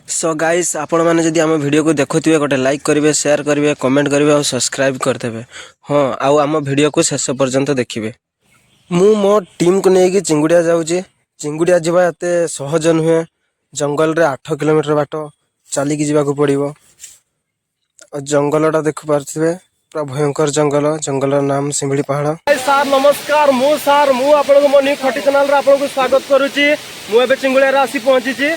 So guys आपण मैंने जदि आम वीडियो को देखुवे गोटे लाइक करेंगे, शेयर करेंगे, कमेंट करेंगे और सब्सक्राइब करदेवे। हाँ, आउ आम वीडियो को शेष पर्यंत देखिए। मु मो टीम को लेकिन चिंगुड़िया जाऊँगी। चिंगुड़िया जावा एत सहज नुहे। जंगल रे 8 किलोमीटर बाट चलिकी जावाक पड़ो। जंगलटा देख पारे पूरा भयंकर जंगल। जंगल नाम सिंबड़ी पहाड़। सार नमस्कार, मु आपन मो न्यू खटी चैनल रे आपन को स्वागत करुच्ची। मुझे चिंगुड़िया आसी पहुंची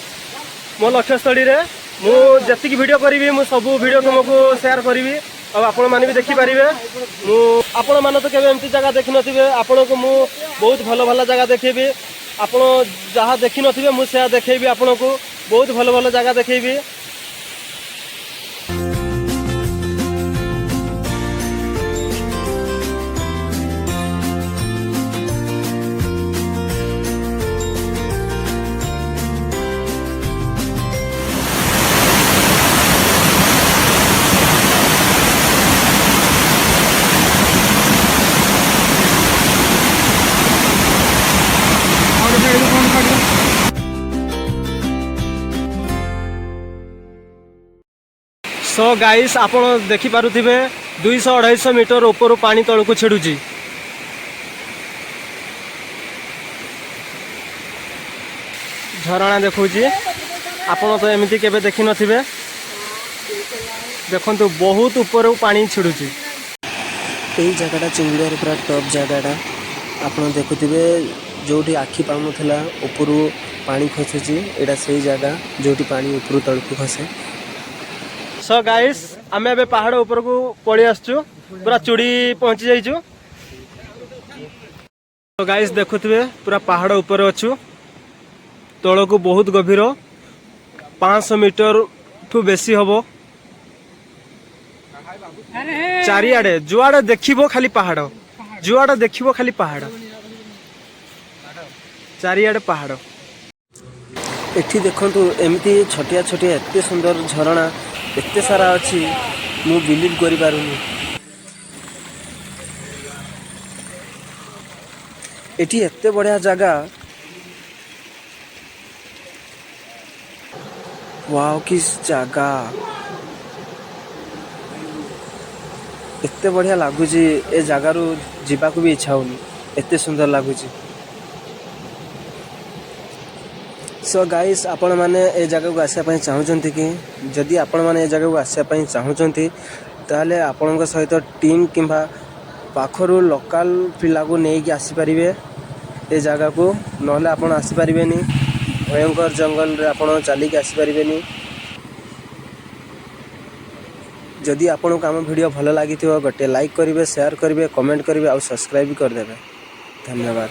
मो लक्ष्यस्थली रे। मुझे वीडियो करी मु सब वीडियो तुमको शेयर करी और आपण मैंने भी देखिपारे। आपण मैंने तो केवे एमती जगह देखी नथिबे। आपण को मु बहुत भल भल जगह देखेबी। आपण जहाँ देखी नथिबे मु से देखेबी। आपण को बहुत भल भल जगह देखेबी। सो गाइस आपण देखि पारुथिबे 200-250 मीटर ऊपर पानी तल को छेड़ुची। झरणा देखुची। आपण तो एमती केबे देखि नथिबे। देखंतु बहुत ऊपर पानी छिड़ुची। एही जगहटा चिंगुड़िया पूरा टॉप जगहटा। आपण देखुथिबे जोठी आखि पाउनथला ऊपर पानी खसुची। एटा सही जगह जोठी पानी ऊपर तल को खसे। सो गाइस आमे अबे पहाड़ ऊपर को पड़ी आसचु। पूरा चूड़ी पहुंची जाइचु। तो गाइस देखुथिबे पूरा पहाड़ ऊपर अछु। तळ को बहुत गभीर 500 मीटर ठू बेसी हबो। चारियाडे जुआडे देखिबो खाली पहाड़। जुआडे देखिबो खाली पहाड़। चारियाडे पहाड़। एठी देखंतु एमती छोटिया छोटिया एते सुंदर झरणा एते सारा अच्छी मु बिलीव करि पारुनी। एठी एते बढ़िया जगह। वाओ किस जगह एते बढ़िया लागुची। ए जगह रु जीवा को भी इच्छा होनी। एते सुंदर लागुची। सो गाइस आपण माने ए जगह को आसे पई चाहुचंती कि जदि आपण माने ए जगह को आसे पई चाहुचंती ताले आपणक सहित टीम किंबा पाखरु लोकल पिला को नै कि आसी परिबे ए जगह को। नहले आपण आसी परिबेनी। भयंकर जंगल रे आपण चली के आसी परिबेनी। जदि आपण को हम वीडियो भलो लागिथिबो गोटे लाइक करिवे, शेयर करिवे, कमेंट करिवे और सब्सक्राइब कर देबे। धन्यवाद।